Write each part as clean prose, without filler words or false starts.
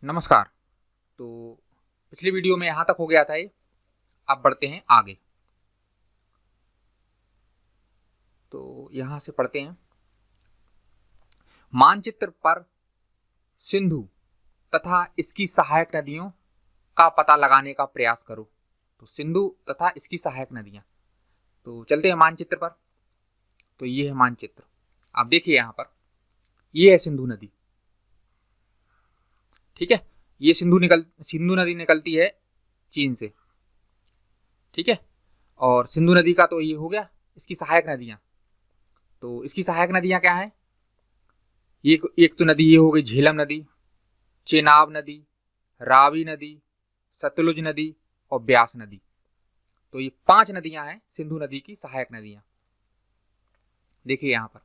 नमस्कार। तो पिछली वीडियो में यहां तक हो गया था ये। अब बढ़ते हैं आगे। तो यहां से पढ़ते हैं, मानचित्र पर सिंधु तथा इसकी सहायक नदियों का पता लगाने का प्रयास करो। तो सिंधु तथा इसकी सहायक नदियां। तो चलते हैं मानचित्र पर। तो ये है मानचित्र। आप देखिए यहां पर ये है सिंधु नदी। ठीक है, ये सिंधु नदी निकलती है चीन से। ठीक है, और सिंधु नदी का तो ये हो गया। इसकी सहायक नदियां, तो इसकी सहायक नदियां क्या है? एक तो नदी ये हो गई झेलम नदी, चेनाब नदी, रावी नदी, सतलुज नदी और ब्यास नदी। तो ये 5 नदियां हैं सिंधु नदी की सहायक नदियां। देखिए यहां पर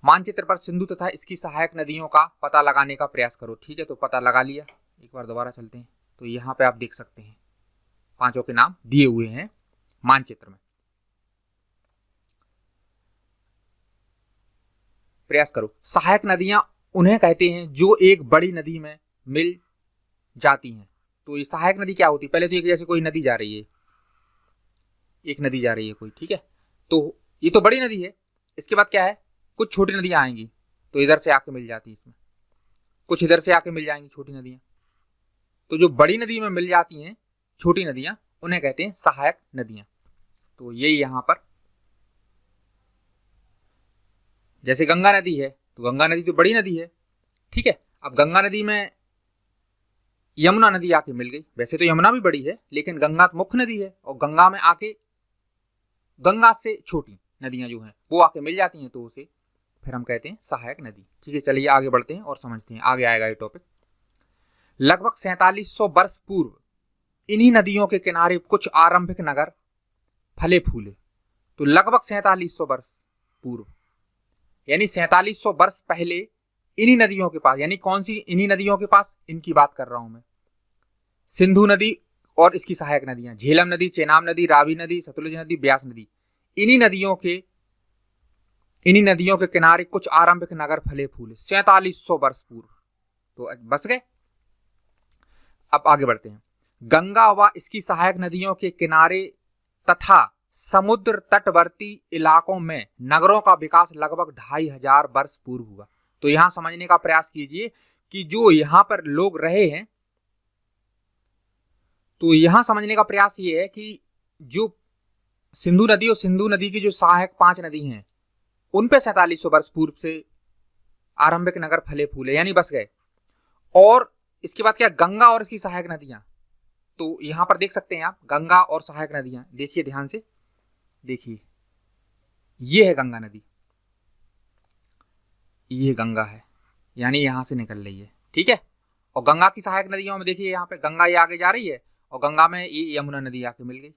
मानचित्र पर सिंधु तथा इसकी सहायक नदियों का पता लगाने का प्रयास करो। ठीक है, तो पता लगा लिया। एक बार दोबारा चलते हैं। तो यहां पे आप देख सकते हैं 5 के नाम दिए हुए हैं मानचित्र में। प्रयास करो। सहायक नदियां उन्हें कहते हैं जो एक बड़ी नदी में मिल जाती हैं। तो ये सहायक नदी क्या होती है? पहले तो एक जैसे कोई नदी जा रही है, एक नदी जा रही है कोई। ठीक है, तो ये तो बड़ी नदी है। इसके बाद क्या है? कुछ छोटी नदियां आएंगी तो इधर से आके मिल जाती है इसमें, कुछ इधर से आके मिल जाएंगी छोटी नदियां। तो जो बड़ी नदी में मिल जाती हैं छोटी नदियां, उन्हें कहते हैं सहायक नदियां। तो यही यहां पर जैसे गंगा नदी है, तो गंगा नदी तो बड़ी नदी है। ठीक है, अब गंगा नदी में यमुना नदी आके मिल गई। वैसे तो यमुना भी बड़ी है, लेकिन गंगा मुख्य नदी है और गंगा में आके गंगा से छोटी नदियां जो हैं वो आके मिल जाती हैं, तो उसे फिर हम कहते हैं सहायक नदी। ठीक है, चलिए आगे बढ़ते हैं और समझते हैं। आगे आएगा ये टॉपिक। लगभग 4700 वर्ष पूर्व इन्हीं नदियों के किनारे कुछ आरंभिक नगर फले फूले। तो लगभग 4700 वर्ष पूर्व, यानी 4700 वर्ष पहले इन्हीं नदियों के पास, यानी कौन सी इन्हीं नदियों के पास? इनकी बात कर रहा हूं मैं, सिंधु नदी और इसकी सहायक नदियां, झेलम नदी, चेनाब नदी, रावी नदी, सतलुज नदी, ब्यास नदी। इन्हीं नदियों के किनारे कुछ आरंभिक नगर फले फूले 4700 वर्ष पूर्व। तो बस गए। अब आगे बढ़ते हैं। गंगा व इसकी सहायक नदियों के किनारे तथा समुद्र तटवर्ती इलाकों में नगरों का विकास लगभग 2500 वर्ष पूर्व हुआ। तो यहां समझने का प्रयास कीजिए कि जो यहां पर लोग रहे हैं, तो यहां समझने का प्रयास ये है कि जो सिंधु नदी और सिंधु नदी की जो सहायक 5 नदी हैं, उन पे 4700 वर्ष पूर्व से आरंभिक नगर फले फूले यानी बस गए। और इसके बाद क्या? गंगा और इसकी सहायक नदियां। तो यहां पर देख सकते हैं आप गंगा और सहायक नदियां। देखिए ध्यान से, देखिए ये है गंगा नदी, ये गंगा है, यानी यहां से निकल रही है। ठीक है, और गंगा की सहायक नदियों में देखिए यहाँ पे गंगा ये आगे जा रही है और गंगा में ये यमुना नदी आके मिल गई,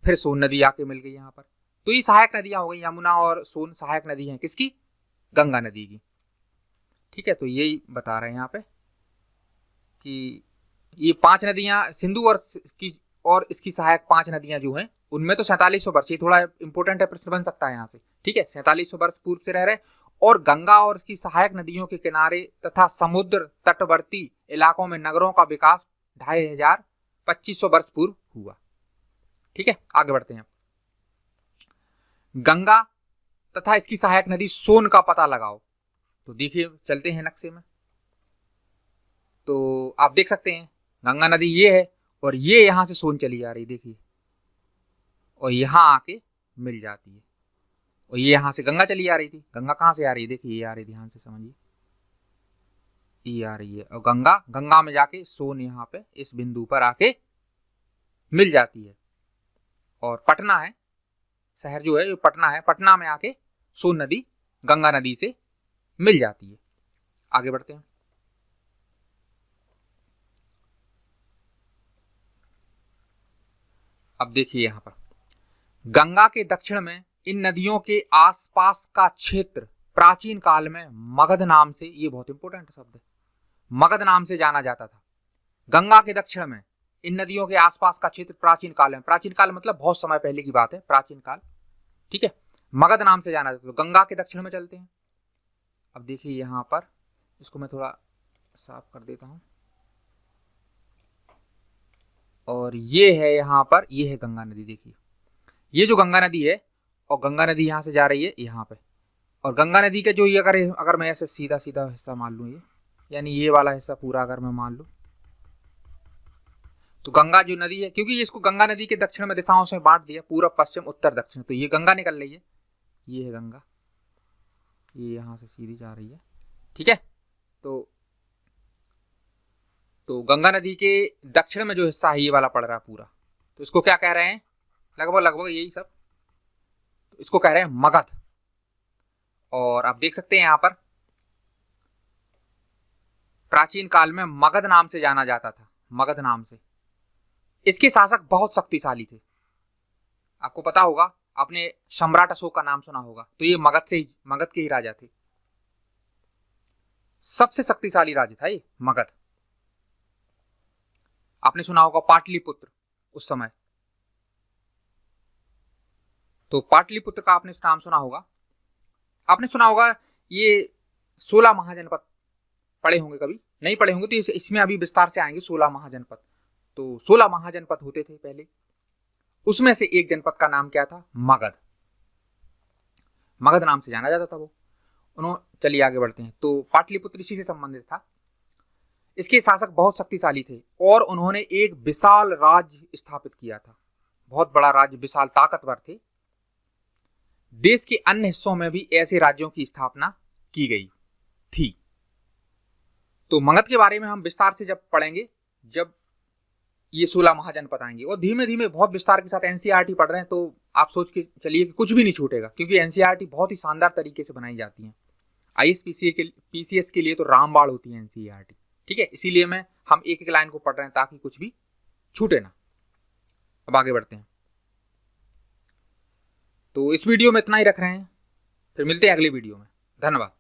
फिर सोन नदी आके मिल गई यहाँ पर। तो ये सहायक नदियां हो गई। यमुना और सोन सहायक नदी हैं किसकी? गंगा नदी की। ठीक है, तो यही बता रहे हैं यहाँ पे कि ये 5 नदियां सिंधु और इसकी सहायक 5 नदियां जो हैं, उनमें तो 4700 वर्ष, ये थोड़ा इंपॉर्टेंट है, प्रश्न बन सकता है यहाँ से। ठीक है, 4700 वर्ष पूर्व से रह रहे, और गंगा और इसकी सहायक नदियों के किनारे तथा समुद्र तटवर्ती इलाकों में नगरों का विकास 2500 वर्ष पूर्व हुआ। ठीक है, आगे बढ़ते हैं। गंगा तथा इसकी सहायक नदी सोन का पता लगाओ। तो देखिए चलते हैं नक्शे में। तो आप देख सकते हैं गंगा नदी ये है और ये यहां से सोन चली जा रही, देखिए, और यहां आके मिल जाती है। और ये यहां से गंगा चली आ रही थी। गंगा कहां से आ रही है? देखिए ये आ रही, ध्यान से समझिए, ये आ रही है, और गंगा में जाके सोन यहां पे इस बिंदु पर आके मिल जाती है। और पटना है शहर जो है, ये पटना है, पटना में आके सोन नदी गंगा नदी से मिल जाती है। आगे बढ़ते हैं। अब देखिए यहां पर गंगा के दक्षिण में इन नदियों के आसपास का क्षेत्र प्राचीन काल में मगध नाम से, ये बहुत इंपॉर्टेंट शब्द है, मगध नाम से जाना जाता था। गंगा के दक्षिण में इन नदियों के आसपास का क्षेत्र प्राचीन काल में, प्राचीन काल मतलब बहुत समय पहले की बात है, प्राचीन काल। ठीक है, मगध नाम से जाना जाता है। तो गंगा के दक्षिण में चलते हैं। अब देखिए यहां पर इसको मैं थोड़ा साफ कर देता हूं। और ये है यहाँ पर, ये है गंगा नदी। देखिए ये जो गंगा नदी है, और गंगा नदी यहाँ से जा रही है यहाँ पे, और गंगा नदी का जो ये अगर मैं ऐसे सीधा सीधा हिस्सा मान लूँ, ये यानी ये वाला हिस्सा पूरा अगर मैं मान लूँ, तो गंगा जो नदी है, क्योंकि इसको गंगा नदी के दक्षिण में दिशाओं से बांट दिया, पूर्व पश्चिम उत्तर दक्षिण, तो ये गंगा निकल रही है, ये है गंगा, ये यहाँ से सीधी जा रही है। ठीक है, तो गंगा नदी के दक्षिण में जो हिस्सा है ये वाला पड़ रहा है पूरा, तो इसको क्या कह रहे हैं, लगभग यही सब, तो इसको कह रहे हैं मगध। और आप देख सकते हैं यहाँ पर प्राचीन काल में मगध नाम से जाना जाता था, मगध नाम से। इसके शासक बहुत शक्तिशाली थे, आपको पता होगा, आपने सम्राट अशोक का नाम सुना होगा, तो ये मगध के ही राजा थे, सबसे शक्तिशाली राज्य था ये मगध। आपने सुना होगा पाटलिपुत्र उस समय, तो पाटलिपुत्र का आपने नाम सुना होगा। आपने सुना होगा ये 16 महाजनपद, पढ़े होंगे, कभी नहीं पढ़े होंगे तो इसमें अभी विस्तार से आएंगे। 16 महाजनपद, तो 16 महाजनपद होते थे पहले, उसमें से एक जनपद का नाम क्या था, मगध। मगध नाम से जाना जाता था वो। चलिए आगे बढ़ते हैं। तो पाटलिपुत्र इसी से संबंधित था। इसके शासक बहुत शक्तिशाली थे और उन्होंने एक विशाल राज्य स्थापित किया था, बहुत बड़ा राज्य, विशाल ताकतवर थे। देश के अन्य हिस्सों में भी ऐसे राज्यों की स्थापना की गई थी। तो मगध के बारे में हम विस्तार से जब पढ़ेंगे, जब ये 16 महाजनपद आएंगे, और धीमे धीमे बहुत विस्तार के साथ एनसीईआरटी पढ़ रहे हैं, तो आप सोच के चलिए कि कुछ भी नहीं छूटेगा, क्योंकि एनसीईआरटी बहुत ही शानदार तरीके से बनाई जाती है। पीसीएस के लिए तो रामबाण होती है एनसीईआरटी। ठीक है, इसीलिए हम एक एक लाइन को पढ़ रहे हैं ताकि कुछ भी छूटे ना। अब आगे बढ़ते हैं। तो इस वीडियो में इतना ही रख रहे हैं, फिर मिलते हैं अगले वीडियो में। धन्यवाद।